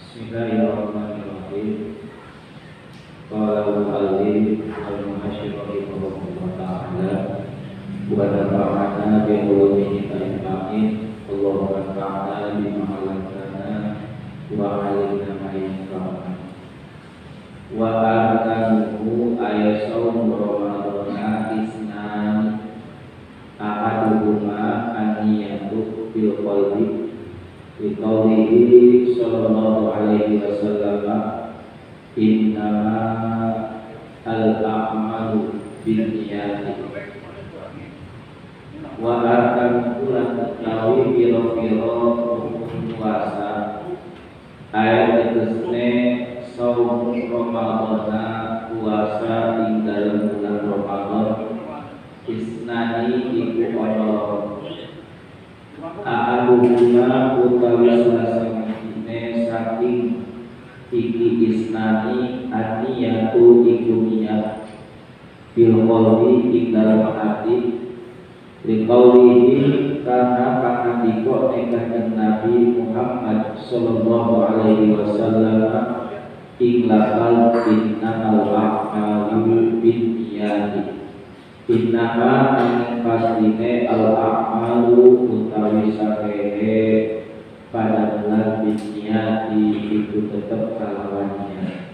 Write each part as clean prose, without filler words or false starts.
Bismillahirrahmanirrahim. Qala al-mu'allif al-muhasyir rahimahullah ta'ala wa nafa'ana bi ulumihi ajma'in. Allahumma anfa'na bima 'allamtana wa 'allimna ma yanfa'una. Wa arkanuhu ayasaum ramadana isnan ahaduhuma aniyatu bil qalbi liqaulihi sallallahu alaihi wasallam innama al-a'malu binniyati wa arkan ulat tawi piro-piro puasa ayat tersne saum Ramadana puasa ing dalam bulan Ramadan isnani iku ono a'aduhuna utawi salah ini saking iki isnani aniyatu iku niat bil qalbi ing dalam hati liqaulihi karena pakandika ing Nabi Muhammad sallallahu alaihi wasallam ing lafal innamal a'malu binniyati innama angin pastine al-a'malu utawi sakehe pada bulan binniyati itu tetap kalawannya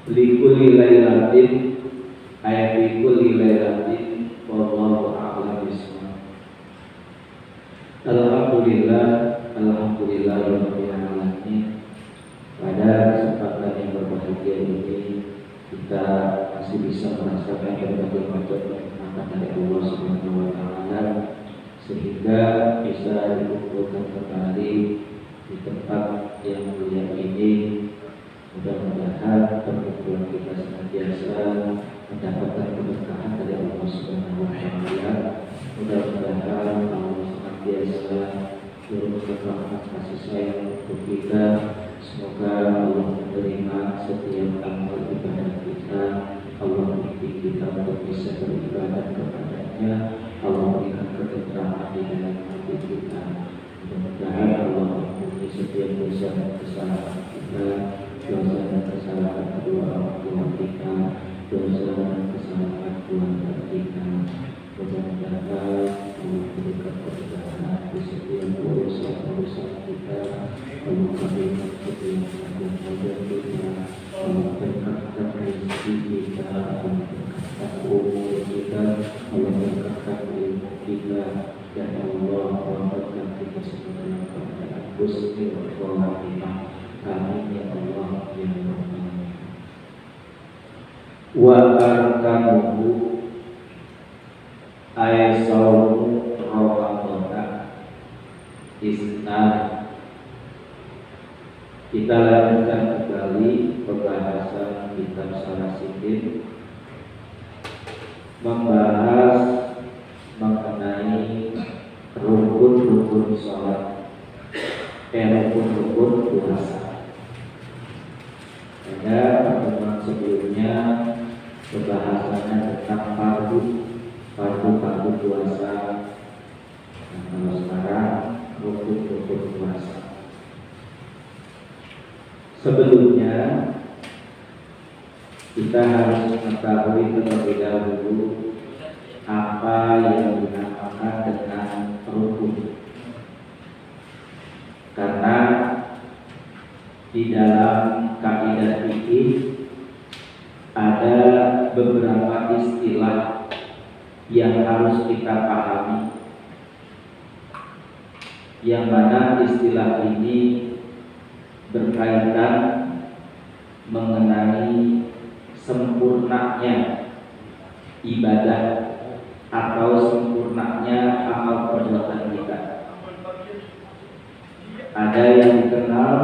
likuli lailatin ayat likuli lailatin wallahu a'lam bishawab. Alhamdulillah rabbil alamin. Pada kesempatan yang berbahagia ini kita masih bisa merasakan berbagai macam nikmat dari Allah Subhanahu wa taala sehingga bisa dikumpulkan kembali di tempat yang mulia ini. Mudah-mudahan perkumpulan kita senantiasa mendapatkan keberkahan dari Allah Subhanahu wa taala. Mudah-mudahan Allah senantiasa turunkan rahmat kasih sayang untuk kita. Semoga Allah menerima setiap amal ibadah kita. Allah membimbing kita untuk bisa beribadah kepadanya. Allah berikan ketentraman di dalam hati kita. Mudah-mudahan Allah mengampuni setiap dosa dan kesalahan kita, dosa dan kesalahan kedua orang tua kita, dosa dan kesalahan keluarga kita. Mudah-mudahan Allah berikan kemudahan di setiap urusan kita. Allah berikan setiap kemudahan kita. Allah berkatkan rezeki kita. Allah berkatkan umur kita. Allah berkatkan ilmu kita. Dan Allah memberikan kita semua dalam keadaan husnul khotimah. Amin ya Allah ya Rabbal alamin. Wa arkanuhu ayat saum Ramadana isnan. Kita lanjutkan kembali pembahasan kitab Salasiddin, membahas mengenai rukun-rukun sholat, rukun-rukun puasa. Pada pertemuan sebelumnya pembahasannya tentang fardu puasa. Nah, kalau sekarang rukun-rukun puasa. Sebelumnya kita harus mengetahui terlebih dahulu apa yang dinamakan dengan rukun. Karena di dalam kaidah fikih ada beberapa istilah yang harus kita pahami, yang mana istilah ini berkaitan mengenai sempurnanya ibadah atau sempurnanya amal perbuatan kita. Ada yang dikenal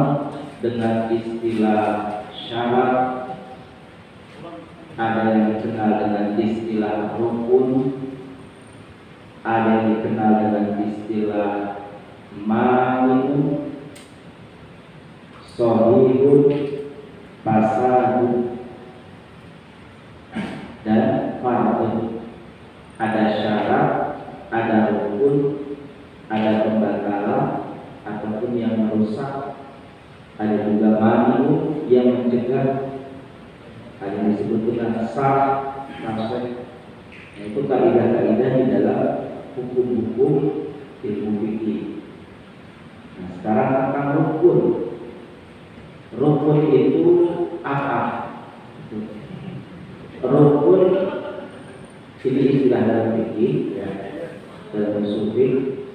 dengan istilah syarat, ada yang dikenal dengan istilah rukun, ada yang dikenal dengan istilah ma'lum, sohihun, pasahun, dan fardun. Ada syarat, ada rukun, ada pembatalan atau adapun yang merusak, ada juga manu yang mencegah, ada yang disebut dengan sah, nafsek. Itu kaidah-kaidah di dalam hukum-hukum ilmu fikih. Nah, sekarang tentang rukun. Rukun itu apa? Rukun ini istilah dalam fikih, ya, dalam sufi.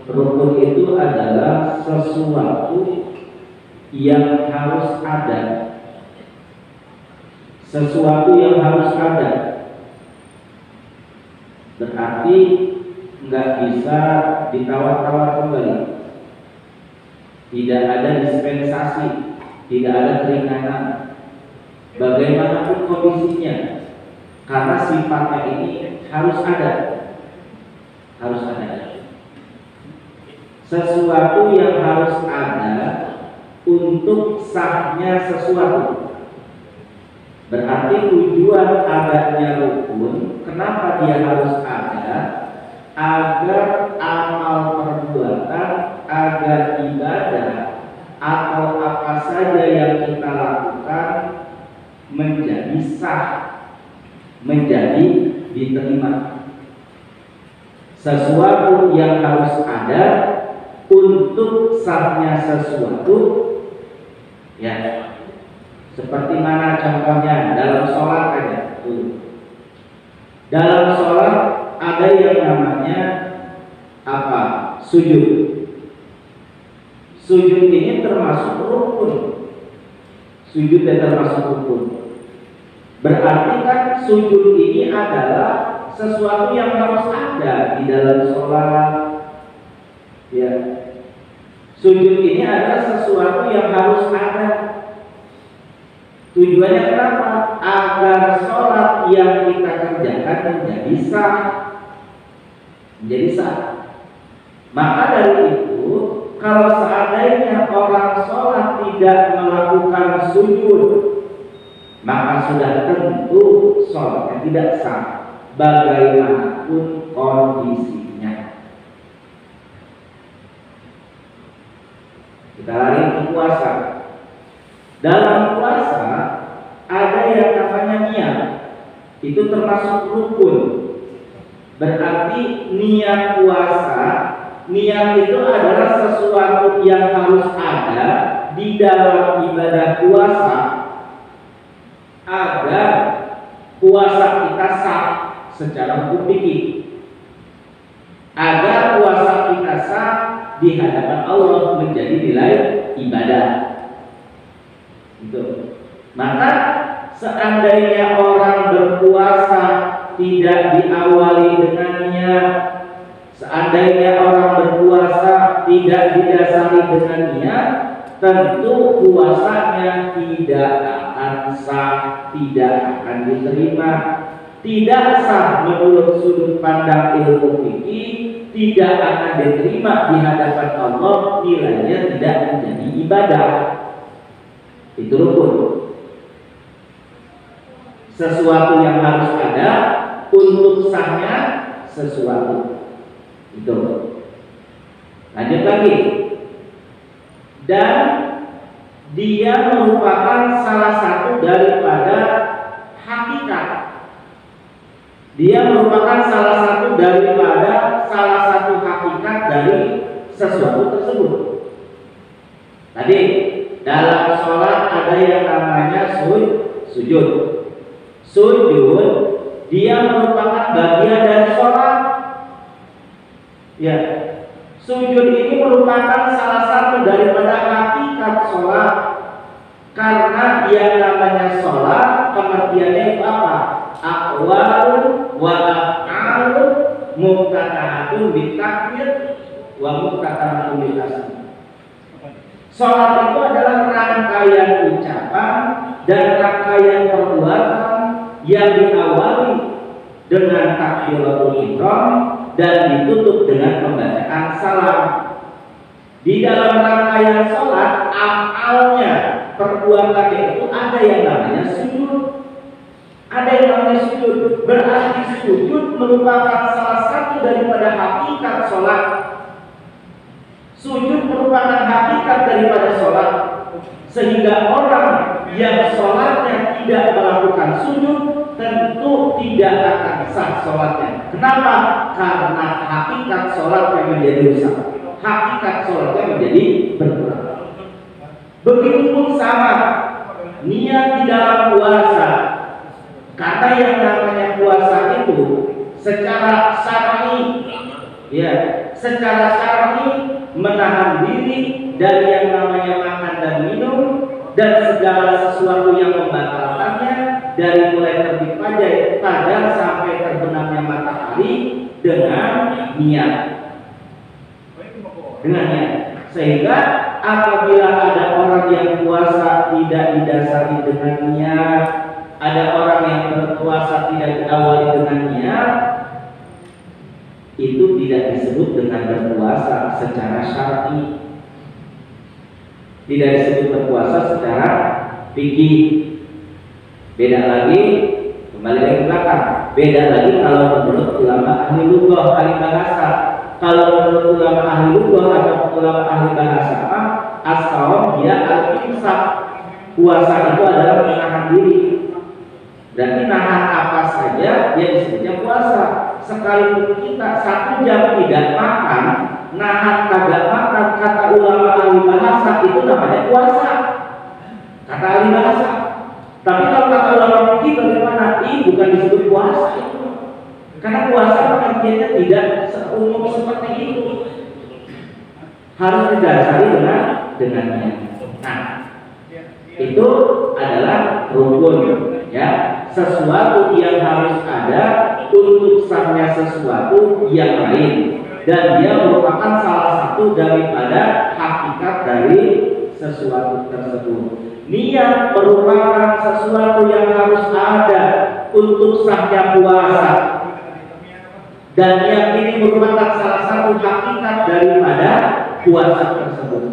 Rukun itu adalah sesuatu yang harus ada. Sesuatu yang harus ada. Berarti nggak bisa ditawar-tawar kembali. Tidak ada dispensasi, tidak ada keringanan. Bagaimanapun kondisinya, karena sifatnya ini harus ada. Harus ada. Sesuatu yang harus ada untuk sahnya sesuatu. Berarti tujuan adanya rukun, kenapa dia harus ada? Agar amal perbuatan, agar ibadah atau apa saja yang kita lakukan menjadi sah, menjadi diterima. Sesuatu yang harus ada untuk sahnya sesuatu, ya. Seperti mana contohnya dalam sholat aja. Dalam sholat ada yang namanya apa? Sujud. Sujud ini termasuk rukun. Sujud termasuk rukun. Berarti kan sujud ini adalah sesuatu yang harus ada di dalam sholat. Ya. Sujud ini adalah sesuatu yang harus ada. Tujuannya kenapa? Agar sholat yang kita kerjakan menjadi sah. Menjadi sah. Maka dari itu, kalau seandainya orang sholat tidak melakukan sujud, maka sudah tentu sholatnya tidak sah, bagaimanapun kondisinya. Kita lari ke puasa. Dalam puasa ada yang namanya niat. Itu termasuk rukun. Berarti niat puasa, niat itu adalah sesuatu yang harus ada di dalam ibadah puasa agar puasa kita sah secara hukum fikih. Agar puasa kita sah di hadapan Allah menjadi nilai ibadah. Gitu. Maka seandainya orang berpuasa tidak diawali dengan niat, seandainya orang berpuasa tidak didasari dengan niat, tentu puasanya tidak akan sah, tidak akan diterima, tidak sah menurut sudut pandang ilmu fikih, tidak akan diterima di hadapan Allah, nilainya tidak menjadi ibadah. Itu rukun. Sesuatu yang harus ada untuk sahnya sesuatu. Itu. Lanjut lagi. Dan dia merupakan salah satu daripada hakikat. Dia merupakan salah satu daripada salah satu hakikat dari sesuatu tersebut. Tadi dalam sholat ada yang namanya sujud. Sujud dia merupakan bagian dari sholat. Ya, sujud ini merupakan salah satu daripada hakikat sholat. Karena yang namanya sholat pengertiannya itu apa? Aqwalun wa af'alun muftatahatun bitakbir wa muftatahatun bitasbih. Sholat itu adalah rangkaian ucapan dan rangkaian perbuatan yang diawali dengan takbiratul ihram dan ditutup dengan pembacaan salam. Di dalam rangkaian sholat, af'alnya, perbuatannya itu ada yang namanya sujud. Ada yang namanya sujud. Berarti sujud merupakan salah satu daripada hakikat sholat. Sujud merupakan hakikat daripada sholat, sehingga orang yang sholatnya tidak melakukan sujud tentu tidak akan sah sholatnya. Kenapa? Karena hakikat sholatnya menjadi rusak, hakikat sholatnya menjadi berkurang. Begitupun sama niat di dalam puasa, karena yang namanya puasa itu secara syar'i, ya, secara syar'i menahan diri dari yang namanya makan dan minum dan segala sesuatu yang membatalkannya, dari mulai terbit fajar sampai terbenamnya matahari dengan niat. Sehingga apabila ada orang yang puasa tidak didasari dengan niat, ada orang yang berpuasa tidak diawali dengan niat, itu tidak disebut dengan berpuasa secara syar'i, tidak disebut berpuasa secara fikih. Beda lagi, kembali lagi ke belakang, beda lagi kalau menurut ulama ahli lughah, ahli bahasa. Kalau menurut ulama ahli lughah atau ulama ahli bahasa, as-shaum dia al-imsak, puasa itu adalah menahan diri. Berarti nahan apa saja dia disebutnya puasa. Sekalipun kita 1 jam tidak makan, nahan kagak makan, kata ulama ahli bahasa itu namanya puasa, kata ahli bahasa. Tapi kalau kata ulama fikih bagaimana? Bukan disebut puasa itu, karena puasa pengertiannya tidak seumum seperti itu, harus didasari dengannya. Nah, itu adalah rukun, ya, sesuatu yang harus ada untuk sahnya sesuatu yang lain, dan dia merupakan salah satu daripada hakikat dari sesuatu tersebut. Niat merupakan sesuatu yang harus ada untuk sahnya puasa, dan niat ini merupakan salah satu hakikat daripada puasa tersebut.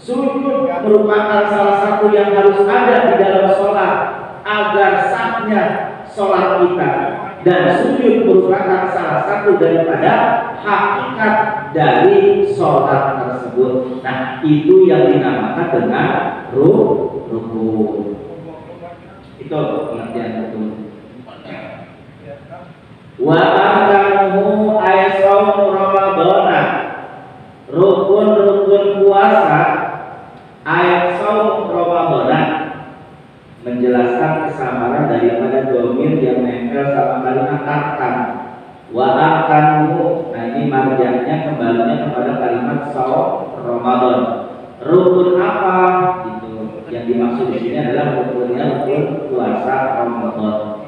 Sujud merupakan salah satu yang harus ada di dalam sholat agar sahnya sholat kita, dan sujud merupakan salah satu daripada hakikat dari sholat tersebut. Nah, itu yang dinamakan dengan rukun. Itu pengertian rukun. Wa arkanuhu ay shaum Ramadan. Rukun puasa ayat shaum Ramadan menjelaskan kesamaran daripada domir yang nempel sama kalimat arkan. Wa arkanuhu, nah ini marjanya kembalinya kepada kalimat shaum Ramadan. Rukun apa? Itu yang dimaksud di sini adalah rukun puasa Ramadan.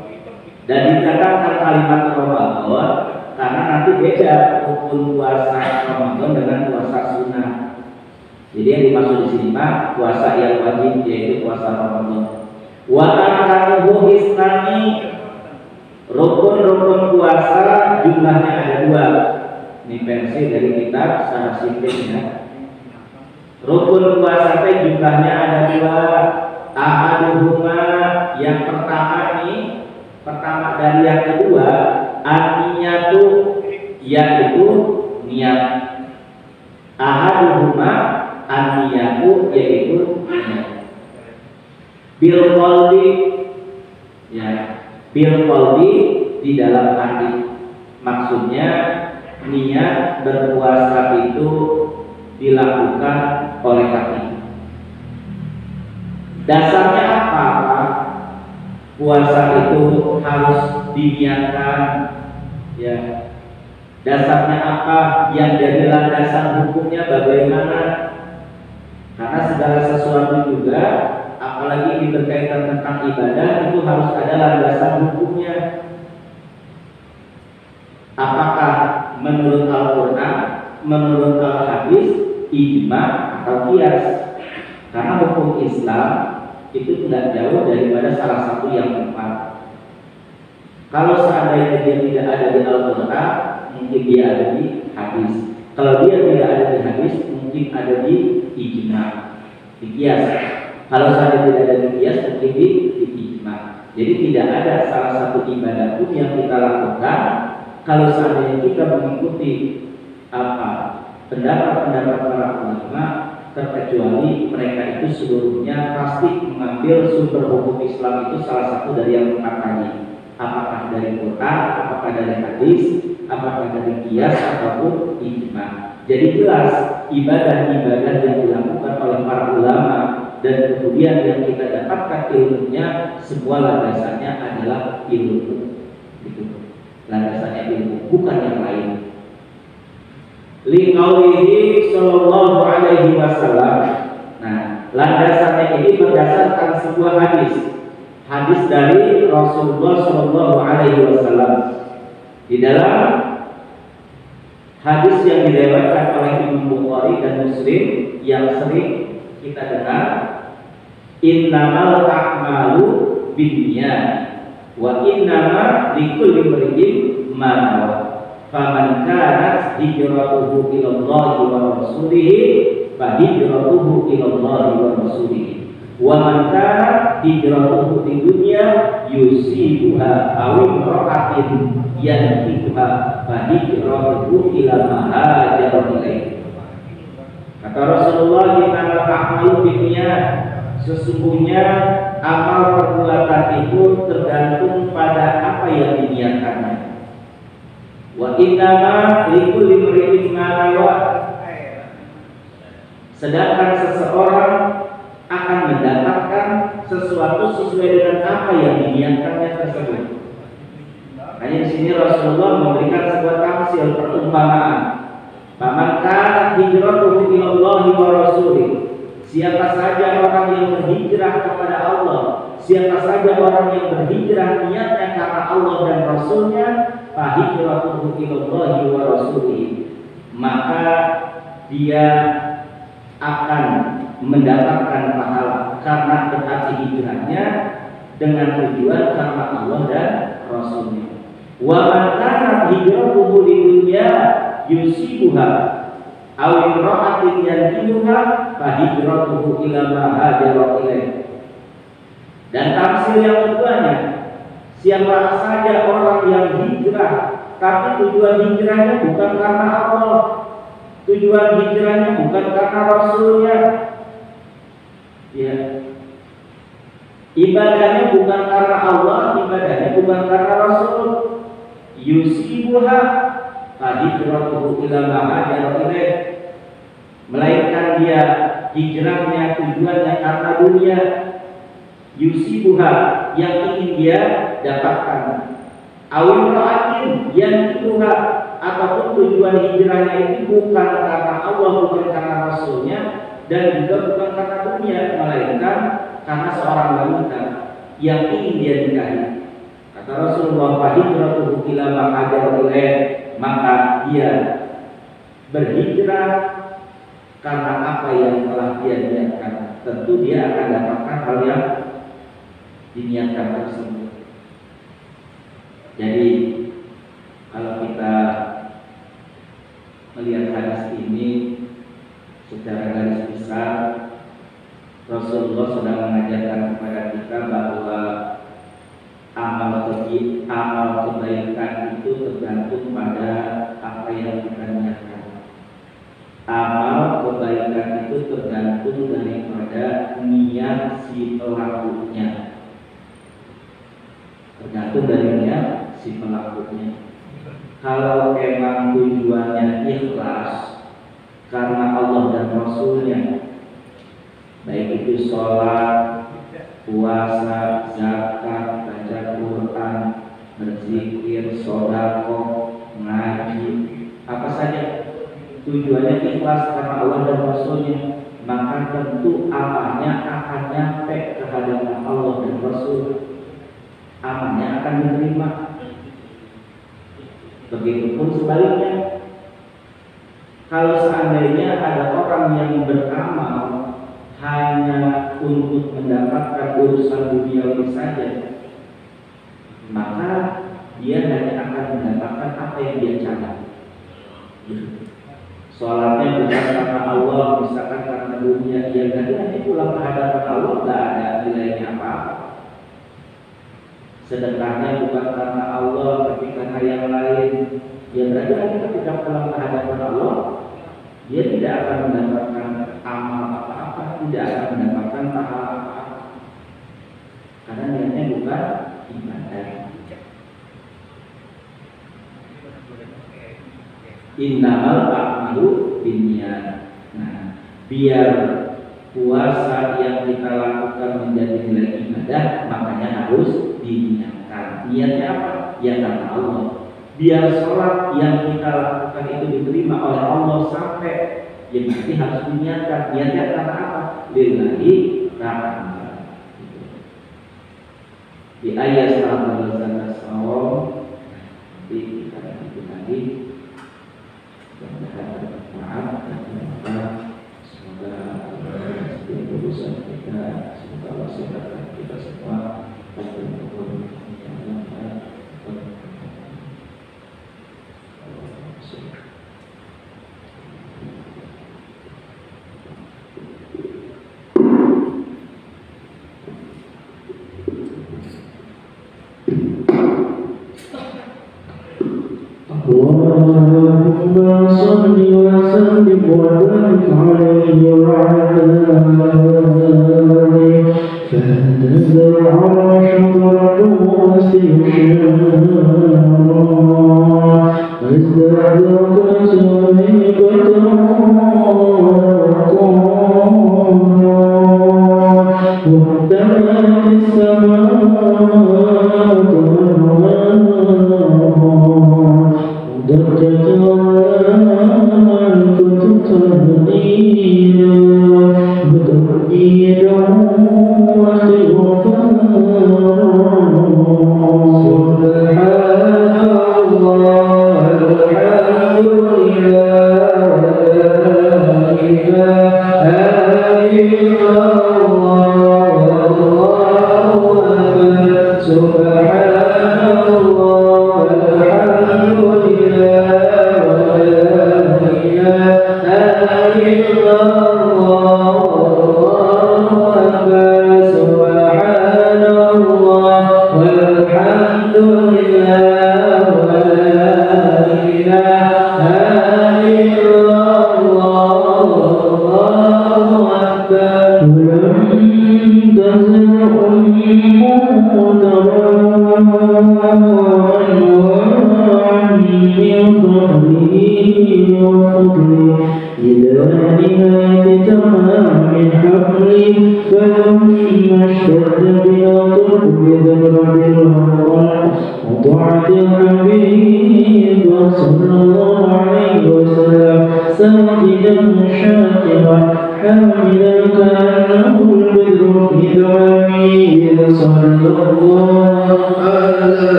Dan dikatakan kalimat Ramadan karena nanti beda rukun puasa Ramadan dengan puasa sunnah. Jadi yang dimaksud di sini mah puasa yang wajib, yaitu puasa Ramadan. Wa arkanuhu isnani, rukun puasa jumlahnya ada 2. Ini versi dari kitab secara singkatnya. Rukun puasa jumlahnya ada 2. Ahaduhuma, yang pertama dari yang kedua, an-niyatu, yaitu niat. Ahaduhuma an-niyatu, yaitu niat. Bil qalbi, ya, bil qalbi, di dalam hati. Maksudnya niat berpuasa itu dilakukan oleh hati. Dasarnya apa? Puasa itu harus diniatkan, ya. Dasarnya apa? Yang jadi landasan hukumnya bagaimana? Karena segala sesuatu juga, apalagi ini berkaitan tentang ibadah, itu harus ada landasan hukumnya. Apakah menurut Al-Quran, menurut Al-Hadis, ijma atau qiyas? Karena hukum Islam itu tidak jauh daripada salah satu yang tepat. Kalau seandainya dia tidak ada di Al-Quran, mungkin dia ada di hadis. Kalau dia tidak ada di hadis, mungkin ada di ijma, di qiyas. Kalau seandainya tidak ada di qiyas, mungkin di ijma. Jadi tidak ada salah satu ibadah pun yang kita lakukan kalau seandainya kita mengikuti pendapat-pendapat para ulama, terkecuali mereka itu seluruhnya pasti mengambil sumber hukum Islam itu salah satu dari yang empat tadi. Apakah dari Quran, apakah dari hadis, apakah dari qiyas ataupun ijma. Jadi jelas ibadah-ibadah yang dilakukan oleh para ulama dan kemudian yang kita dapatkan ilmunya semua landasannya adalah ilmu. Gitu. Landasannya ilmu, bukan yang lain. Liqaulihi sallallahu alaihi wasallam. Nah, landasannya ini berdasarkan sebuah hadis dari Rasulullah sallallahu alaihi wasallam. Di dalam hadis yang diriwayatkan oleh Imam Bukhari dan Muslim yang sering kita dengar, innamal a'malu binniyat wa innama likulli imrin ma nawa. Faman kanat hijratuhu ila Allah wa rasulih fa hijratuhu ila Allah wa rasulih. Wa man kanat hijratuhu lidunya yusibuha aw imra'atin yankihuha fa hijratuhu ila ma hajara ilaihi. Kata Rasulullah, innamal a'malu binniyat, sesungguhnya amal perbuatan itu tergantung pada apa yang diniatkannya. Wa innama likulli imrin ma nawa, sedangkan seseorang akan mendapatkan sesuatu sesuai dengan apa yang diniatkannya tersebut. Hanya di sini Rasulullah memberikan sebuah tamsil, perumpamaan. Faman kana hijratuhu ila Allah wa rasulih, siapa saja orang yang berhijrah kepada Allah, siapa saja orang yang berhijrah niatnya karena Allah dan Rasulnya, fa hijratuhu ila Allah wa rasulih, maka dia akan mendapatkan pahala karena berarti hijrahnya dengan tujuan karena Allah dan Rasulnya. Wa man kana hijratuhu lidunya yusibuha aw imra'atin yankihuha fa hijratuhu ila ma hajara ilaihi. Dan tafsir yang keduanya, siapa saja orang yang hijrah tapi tujuan hijrahnya bukan karena Allah, tujuan hijrahnya bukan karena Rasulnya, ya, ibadahnya bukan karena Allah, ibadahnya bukan karena Rasul, yusibuha fa hijratuhu ila ma hajara ilaihi, melainkan dia hijrahnya tujuannya karena dunia, yusibuha yang ingin dia dapatkan, awil ra'atin yang tuha, ataupun tujuan hijrahnya itu bukan karena Allah, bukan karena Rasulnya, dan juga bukan karena dunia, melainkan karena seorang wanita yang ingin dia nikahi. Kata Rasulullah, fa hijratuhu ila ma hajara ilaihi, maka dia berhijrah karena apa yang telah dia niatkan. Tentu dia akan dapatkan hal yang diniatkan tersebut. Jadi kalau kita melihat hadis ini secara garis besar, Rasulullah sedang mengajarkan kepada kita bahwa amal kebaikan itu tergantung pada apa yang kita niatkan. Amal kebaikan itu tergantung daripada niat si pelakunya. Tergantung dari niat si pelakunya. Kalau memang tujuannya ikhlas karena Allah dan Rasulnya, baik itu sholat, puasa, zakat, baca Quran, berzikir, sedekah, ngaji, apa saja tujuannya ikhlas karena Allah dan Rasulnya, maka tentu amalnya akan nyampe ke hadapan Allah dan Rasul, amalnya akan diterima. Begitupun sebaliknya, kalau seandainya ada orang yang beramal hanya untuk mendapatkan urusan duniawi saja, maka dia hanya akan mendapatkan apa yang dia cari. Sholatnya bukan karena Allah, misalkan karena dunia, dia nanti pulang ke hadapan Allah tidak ada nilainya apa-apa. Sedekahnya bukan karena Allah, tapi karena yang lain, ya berarti ketika pulang ke hadapan Allah dia tidak akan mendapatkan amal apa-apa, tidak akan mendapatkan pahala apa-apa, karena niatnya bukan ibadah. Innamal a'malu binniyat. Nah, biar puasa yang kita lakukan menjadi nilai ibadah, makanya harus diniatkan. Niatnya apa? Ya karena Allah. Biar sholat yang kita lakukan itu diterima oleh Allah sampai, ya berarti harus diniatkan. Niatnya karena apa? Lillahi ta'ala. Di ayat 112 awal nanti kita lanjut lagi. Mudah-mudahan bermanfaat dan bermanfaat. Semoga Allah berusaha kita, semoga Allah sehatkan kita semua dan berkumpul yang baik. اللهم صل وسلم وبارك عليه وعلى آله فهتز العرش والكرسي ازدادت سميقة وامتلأت السماوات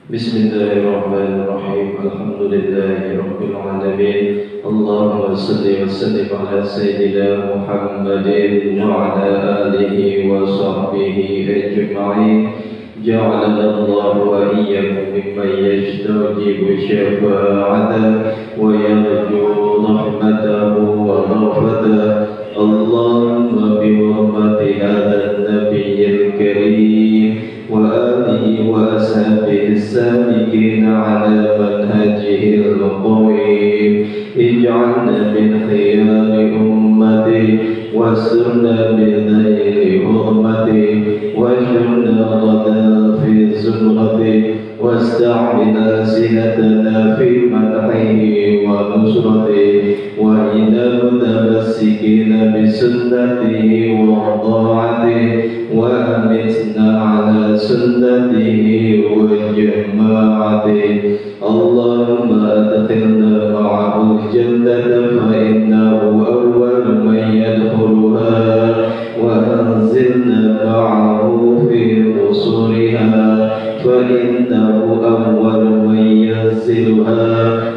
Bismillahirrahmanirrahim. Alhamdulillahirabbil alamin. Allahumma shalli wa sallim ala sayyidina Muhammadin wa ala alihi wa sahbihi ajma'in. Ja'alana Allah wa iyyakum mimman yastajibu syafa'atahu wa yarju rahmatahu wa ghafratahu. Allahumma bi hurmati hadzal nabiyyil karim wa alihi wa ashabihi as-sabiqin ala manhajihi al-qawim. Ij'alna min khiyari ummati wasirna bi dhayri hurmati waj'alna ghadan fi zumrati wasta'mil alsinatana fi madhihi wa nusrati wa inna mutamassikina bi sunnatihi wa ta'atihi wa amitna ala sunnatihi wa jama'atihi. Allahumma adkhilna ma'ahu jannata fa innahu awwalu man yadkhuluha wa anzilna ma'ahu fi qusuriha fa innahu awwalu man yanziluha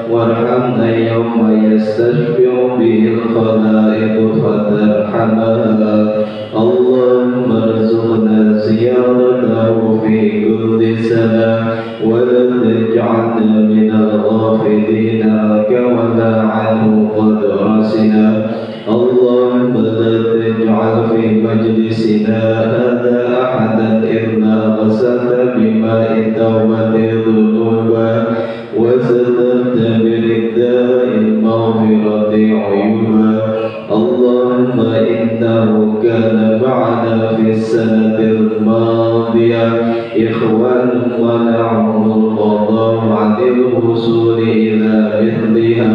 warhamna yawma yastashfi'u bihi al-khalaiqu fatarhamaha. Allahumma arzuqna ziyaratahu fi kulli sana wa la taj'alna min al-ghafilin wa la anhu qad rasina. Allahumma la taj'al fi majlisina hadha ahadan illa ghasalta bima'in tawbati dhunuba wa satarta biridda'i maghfirati uyuba. Allahumma innahu kana ma'ana fi sanatil madiyah ikhwan wa na'umul qadam 'anil wusuli ila mithliha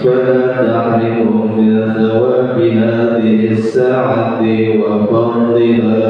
fala tahrimhum min thawabi hadhihi as-sa'ati wa fadliha.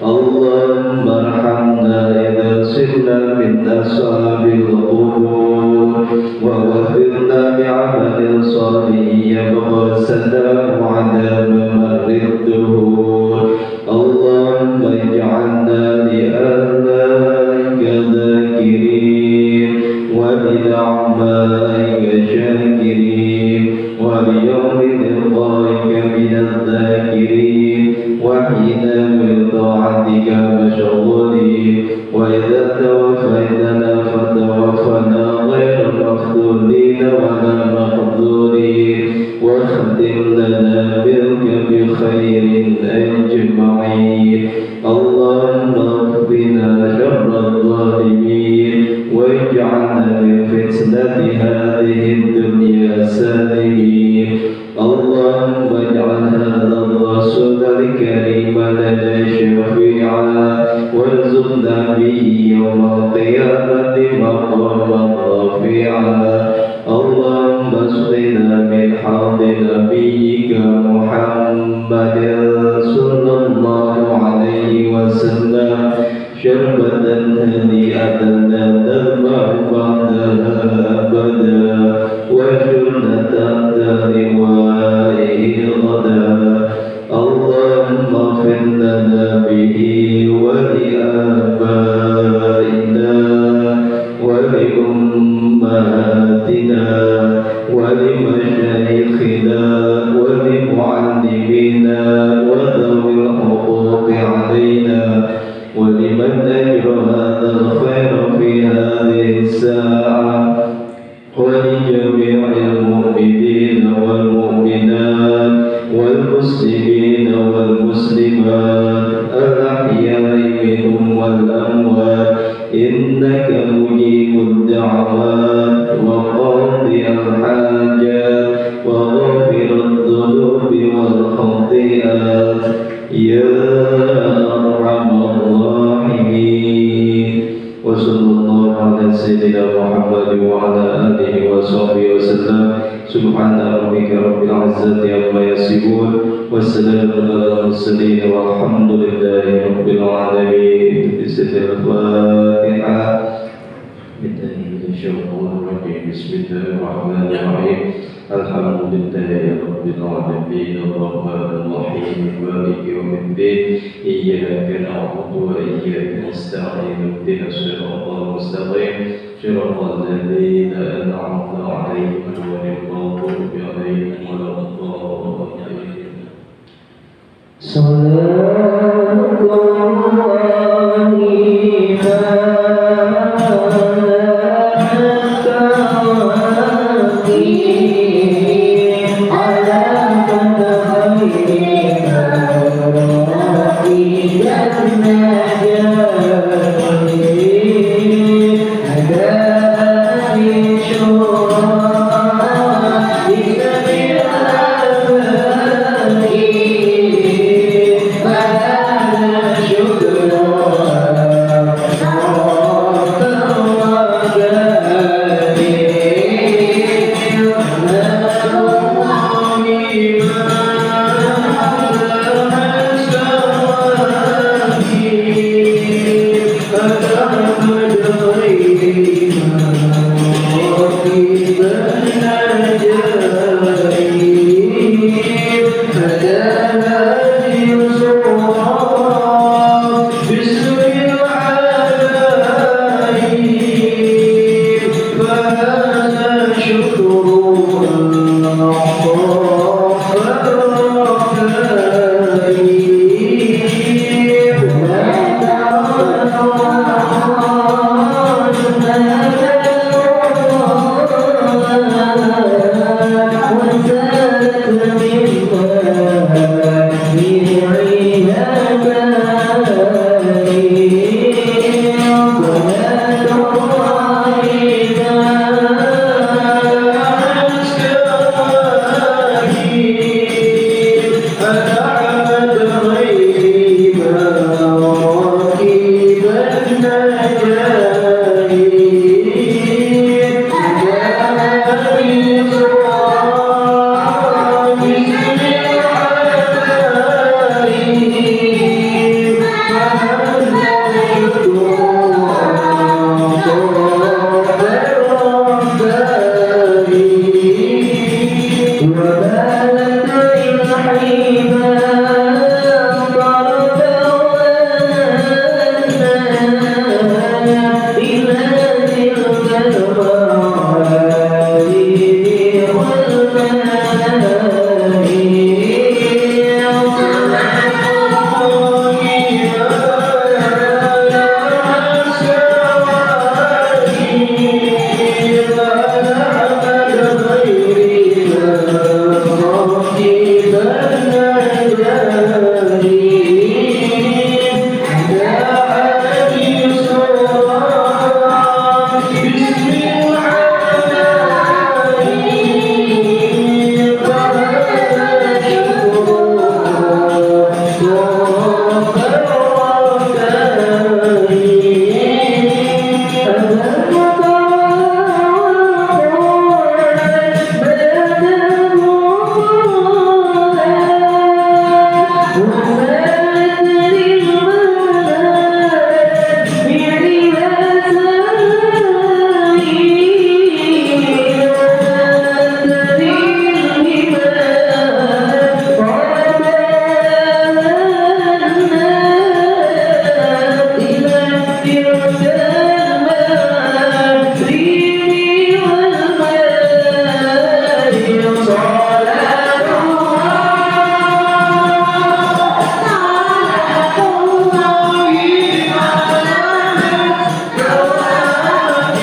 Allahumma arhamna idha sirna min ashabil qubur wa ghafirna bi'amalin salihin yabqa sadamu 'ala mamarrid duhur. Allahumma ij'alna li alaika dhakirin wa li a'malika shakirin wa li yawmi liqa'ika minadh dhakirin wa hina min ta'atika mashghulin wa idha tawaffaytana fatawaffana ghayra mafdulin wa la maqdurin wa khatim lana bilka bi khairin ajma'in. Allahumma qina sharra adh-dhalimin waj'alna min fitnati hadhihi ad-dunya salimin. Allahumma ij'al hadha ar-rasul al-karim lana shafi'a warzuqna bihi yawm al-qiyamati maqaman rafi'a. Allahumma asqina min hawdi nabiyyika Muhammadin sallallahu alaihi wasallam syarbatan hani'atan la nadma'u ba'daha abada wa jannatan liwa'ihi ghadan. Allahumma ighfir lana bihi wa li abaina wa li ummahatina wa li mashayikhina wa li mu'allimina wa dhawil huquqi 'alaina wa liman ajra hadha al-khayra fi hadhihi as-sa'a wa li jami'il mu'minina wal mu'minat wal muslimina wal muslimat al-ahya'i minhum wal amwat innaka mujibud da'awat wa qadiyal hajat wa ghafirud dhunubi wal khati'at ya arhamar rahimin. Wa sallallahu ala sayyidina Muhammad wa ala alihi wa sahbihi wa sallam. Subhana rabbika rabbil izzati amma yasifun wa salamun alal mursalin walhamdulillahi rabbil alamin. Bismillahirrahmanirrahim. Bismillahirrahmanirrahim. Alhamdulillahi rabbil alamin arrahmanir rahim maliki yawmiddin iyyaka na'budu wa iyyaka nasta'in ihdinas siratal mustaqim صراط الذين أنعمت عليهم غير المغضوب عليهم ولا الضالين. صلاة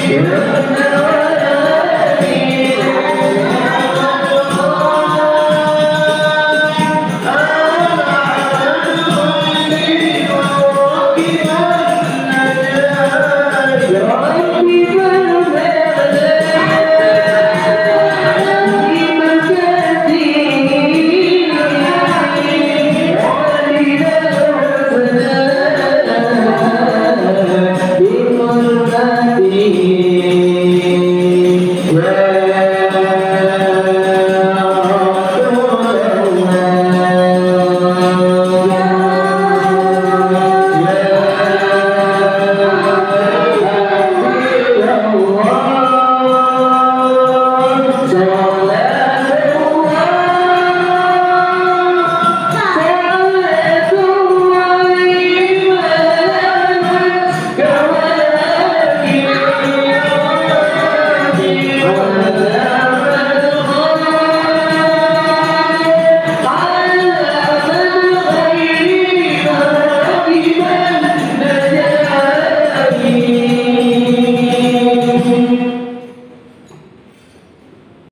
Yeah.